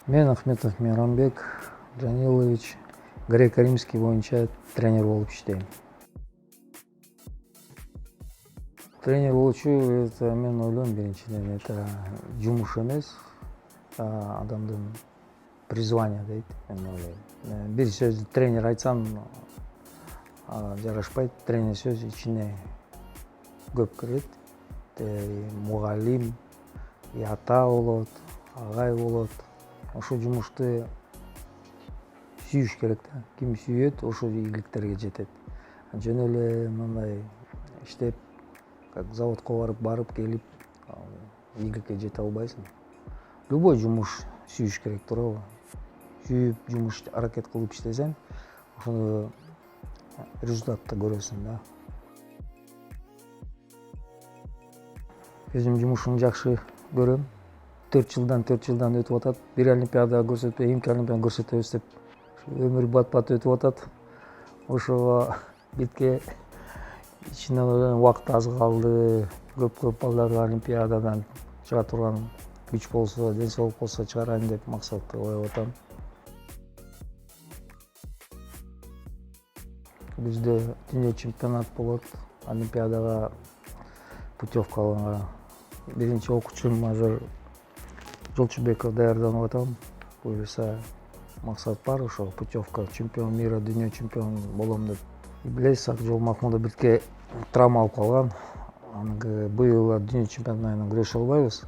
Мен Ахметов Мейрамбек Данилович греко-римский боюнча тренер болуп иштейм. Тренер болчу это мен ойлойм биринчиден это жумуш эмес, адамдын призвание дейт, мен ойлойм. Бир сөздү тренер айтсам жарашпайт. Тренер сөз ичине көп кирет. Мугалим, ата болот, агай болот. Ошол жумушту сүйүш керек да. Ким сүйөт, ошол ийгиликтерге жетет. Жөн эле мындай иштеп, как заводко барып келип ийгиликке жете албайсың. Любой жумуш сүйүш керек, туурабы? Сүйүп жумуш аракет кылып иштесең, ошондо результатты көрөсүң да. Өзүм жумушумду жакшы көрөм. 4 жылдан өтүп атат. Бир олимпиада көрсөтпөй, эки олимпиада көрсөтөбүз деп өмүр бат-бат өтүп атат. Ошого битке ичине убакыт аз калды. Көп балдар олимпиададан чыга турган күч болсо, ден соолук болсо чыгарайын деп максатты коюп атам. Бизде дүйнө чемпионат болот. Олимпиадага путевка алганга биринчи окуучум азыр Жолчубеков даярданып атам. Буюрса максат бар, ошо путевка чемпион мира, дүйнө чемпион болом деп. Билесиз, Акжол Махмудов битке травма алып калган. Быйыл дүйнө чемпионатына күрөшө албайбыз.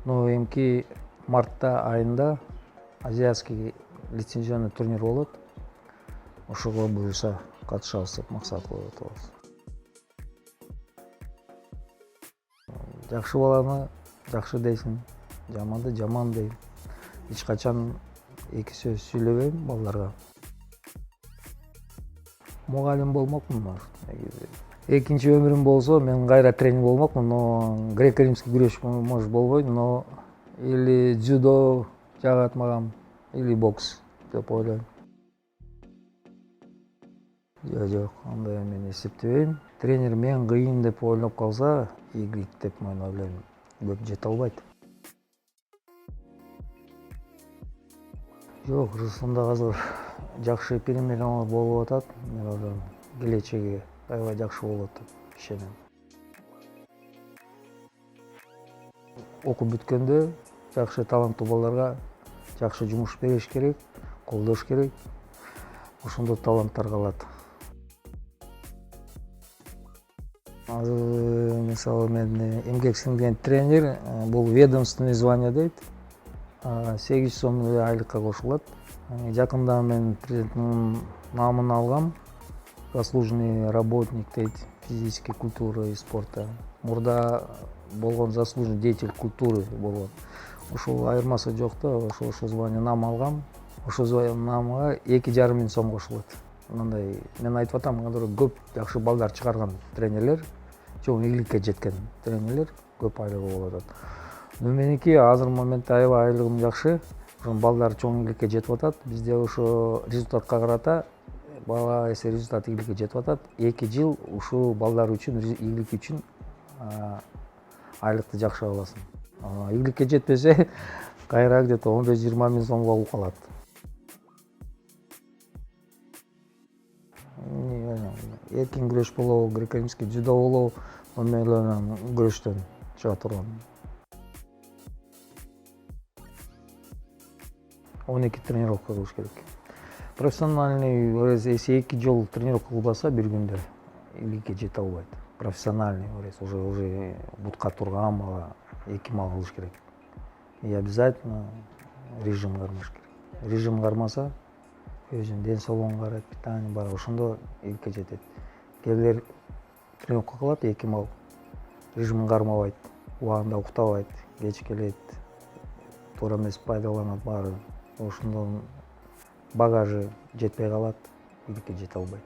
Но эмки мартта айында азиатский лицензионный турнир болот. Ошого буюрса катышабыз деп максат коюп атабыз. Жакшы баланы жакшы дейсиң, жаманды жаман дейм. Эч качан эки сөз сүйлөбөйм балдарга. Мугалим болмокмун. Экинчи өмүрүм болсо мен кайра тренер болмокмун, но греко-римский күрөш может болбойт, но или дзюдо жагат мага, или бокс деп ойлойм. Жок, андай мен эсептебейм. Тренер мен кыйын деп ойлоп калса, ийгилик деп мен ойлойм, көп жете албайт. Жок, Кыргызстанда азыр жакшы переменалар болуп атат. Мен ойлойм, келечеги аябай жакшы болот деп ишенем. Окуп бүткөндө жакшы таланттуу балдарга жакшы жумуш бериш керек, колдош керек. Ошондо таланттар калат. Азыр мисалы мен эмгек сиңген тренер, бул ведомственный звание дейт. 800 сом айлыкка кошулат. Жакында мен президенттин наамын алгам. Заслуженный работник дейт, физической культуры и спорта. Мурда болгон заслуженный деятель культуры болгон. Ошол айырмасы жок да, ошол звание наам алгам. Ошол звание наамга 2,5 миң сом кошулат. Мындай мен айтып атам, көп жакшы балдар чыгарган тренерлер, чоң ийгиликке жеткен тренерлер көп айлыгы болуп атат. Но меники азыр моментте аябай айлыгым жакшы. Ошо балдар чоң ийгиликке жетип атат. Бизде ошо результатка карата бала эсе результат ийгиликке жетип атат. 2 жыл ушул балдар үчүн, ийгилик үчүн айлыкты жакшы аласың. Ийгиликке жетпесе, кайра где-то 15-20 миң сом болуп калат. Эркин күрөш болобу, греко-римский дзюдо болобу, мен ойлойм күрөштөн чыга турган. 12 тренировка кылыш керек. Профессиональный если 2 жол тренировка кылбаса бир күндө ийгиликке жете албайт. Профессиональный уже бутка турган мага 2 мал кылыш керек. И обязательно режим кармаш керек. Режим кармаса, өзүнүн ден соолугуна карайт, питание бар, ошондо ийгиликке жетет. Кээ бирер тренировка кылат 2 мал, режимин кармабайт, убагында уктабайт, кеч келет, туура эмес пайдаланат баары. Ошондо багажы жетпей калат, ийгиликке жете албайт.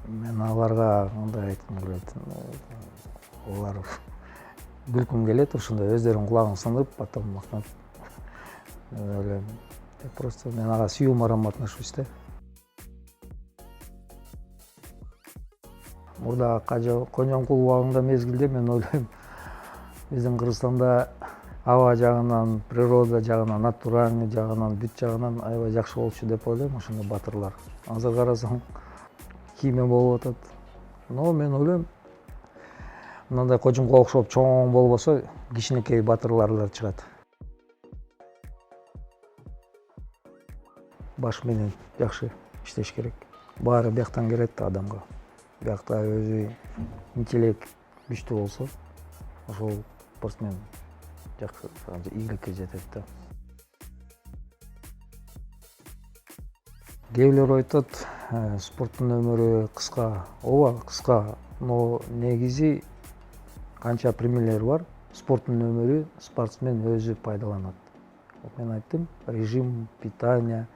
Мен аларга мындай айткым келет. Алар күлкүм келет, ошондой өздөрүнүн кулагын сындырып, потом мактанып. Мен ойлойм, просто мен ага с юмором отношусь да. Мурда Конжомкул убагында мезгилде мен ойлойм, Биздин Кыргызстанда аба жагынан, природа жагынан, натуральный жагынан, бүт жагынан аябай жакшы болчу деп ойлойм ошондой батырлар. Азыр карасаң кийме болуп атат. Но мен ойлойм, мындай кожумга окшоп чоң болбосо, кичинекей батырлар да чыгат. Баш менен жакшы иштеш керек. Баары бияктан келет адамга. Биякта өзү интеллект күчтүү болсо, ошол спортсмен жакшы ийгиликке жетет да. Кээ бирлер айтат, спорттун өмүрү кыска. Ооба, кыска, но негизи канча премиялер бар, спорттун өмүрү спортсмен өзү пайдаланат. Мен айттым, режим питания,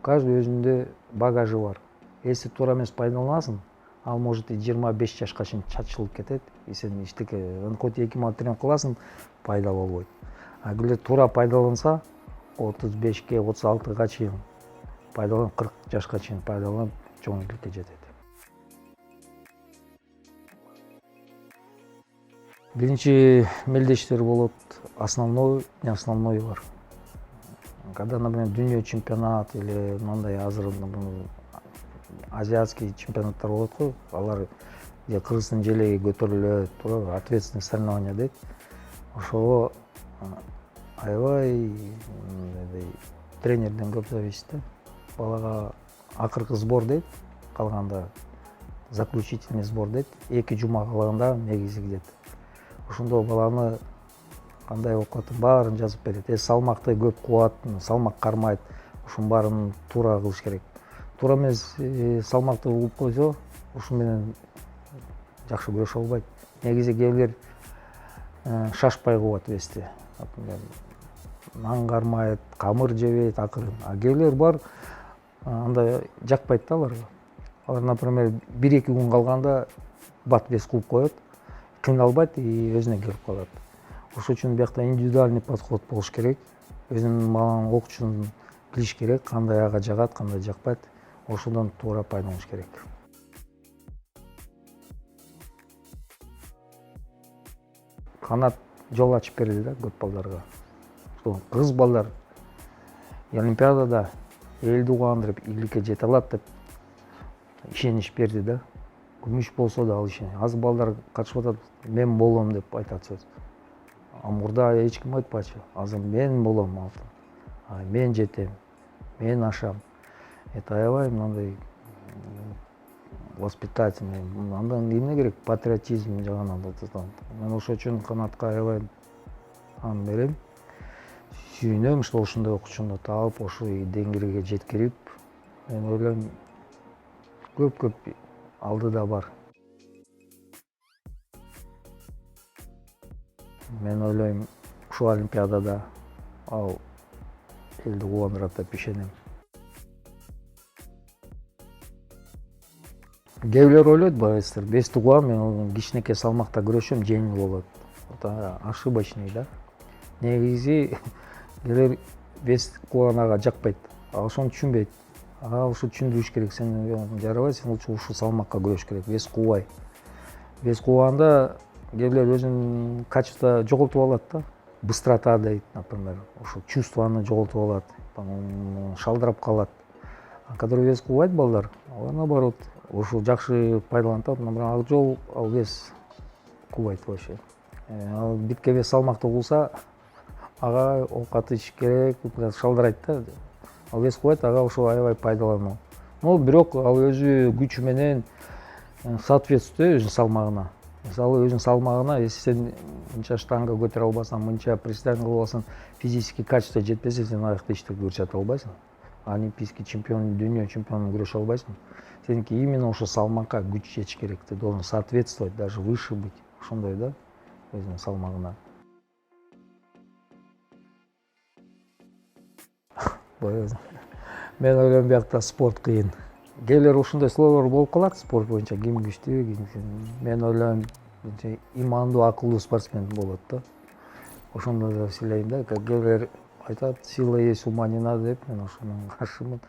каждый өзүндө багажы бар. Если туура эмес пайдаланасың, ал может и 25 жашка чейин чачылып кетет. И сен иштеке, хоть 2 мал тренинг кыласың, пайда болбойт. А эгер туура пайдаланса, 35-ке, 36-га чейин пайдаланып, 40 жашка чейин пайдаланып, чоң ийгиликке жетет. Биринчи мелдештер болот, основной, не основной бар. Когда, например, дүйнө чемпионат или мындай азыр азиатский чемпионаттар болот го, алар Кыргыздын желеги көтөрүлөт, туура ответственный соревнования дейт. Ошого аябай тренерден көп зависит да. Балага акыркы сбор дейт, калганда заключительный сбор дейт. 2 жума калганда негизи кидет. Ошондо баланы кандай окуп атып баарын жазып берет. Салмакты көп кубат, салмак кармайт, ушунун баарын туура кылыш керек. Туура эмес салмакты кууп койсо, ушу менен жакшы күрөшө албайт. Негизи кээ бирлер шашпай кубат вести. Нан кармайт, камыр жебейт акырын. А кээ бирлер бар, андай жакпайт да аларга. Алар, например, 1-2 күн калганда бат вес кууп коет, кыйналбайт и өзүнө келип калат. Ошол үчүн биякта индивидуальный подход болуш керек. Өзүнүн баланын окчун билиш керек, кандай ага жагат, кандай жакпайт. Ошондон туура пайдаланыш керек. Канат жол ачып берди да көп балдарга. Кыз балдар Олимпиадада элди кубандырып, ийгиликке жете алат деп ишенич берди да. Күмүш болсо да ал ишенич. Азыр балдар катышып атат, мен болом деп айтат сөз. А мурда эч ким айтпачу. Азыр мен болом алтын. Мен жетем, мен ашам. Это аябай мындай воспитательный. Андан эмне керек? Патриотизм жагынан да. Мен ошол үчүн канатка аябай берем. Сүйүнөм, что ошондой окуучуну таап, ошол деңгээлге жеткирип, мен ойлойм, көп алдыда бар. Мен ойлойм, ушул Олимпиадада ал элди кубандырат деп ишенем. Кээ бирлер ойлойт, байыстыр, бести кубам, мен кичинекей салмакта күрөшөм, жеңил болот. Это ошибочный, да? Негизи келер бес кубанага жакпайт. Ошону түшүнбөйт. Ушу түшүндүрүш керек. Сен жарабай, сен лучше ушул салмакка күрөш керек. Вес кубай. Вес кубганда кээ бирлер өзүнүн качество жоготуп алат да. Быстрота дейт, например. Ошо чувствону жоготуп алат. Шалдырап калат. А когда вес кубайт балдар, алар наоборот, ушул жакшы пайдаланат. Например, ак жол ал вес кубайт вообще. Ал битке вес салмакты кулса, ага оокат ич керек, шалдырайт да. Ал вес кубайт, ага ошо аябай пайдалануу. Но бирок ал өзү күчү менен соответствует өзүнүн салмагына. Мисалы өзүнүн салмагына, если сен мынча штанга көтөрө албасаң, мынча приседание кыла албасаң, физический качество жетпесе, сен аякта эчтеке көрсөтө албайсың. Олимпийский чемпион, дүйнө чемпиону көрөшө албайсың. Сеники именно ошо салмакка күч жетиш керек. Ты должен соответствовать, даже выше быть. Ошондой да, өзүнүн салмагына. Мен ойлойм, биякта спорт кыйын. Кээ бирлер ушундай словолор болуп калат спорт боюнча, ким күчтүү, мен ойлойм, имандуу, акылдуу спортсмен болот да. Ошондой деп сыйлайм да. Кээ бирлер айтат, сила есть, ума не надо деп, мен ошондон каршымын.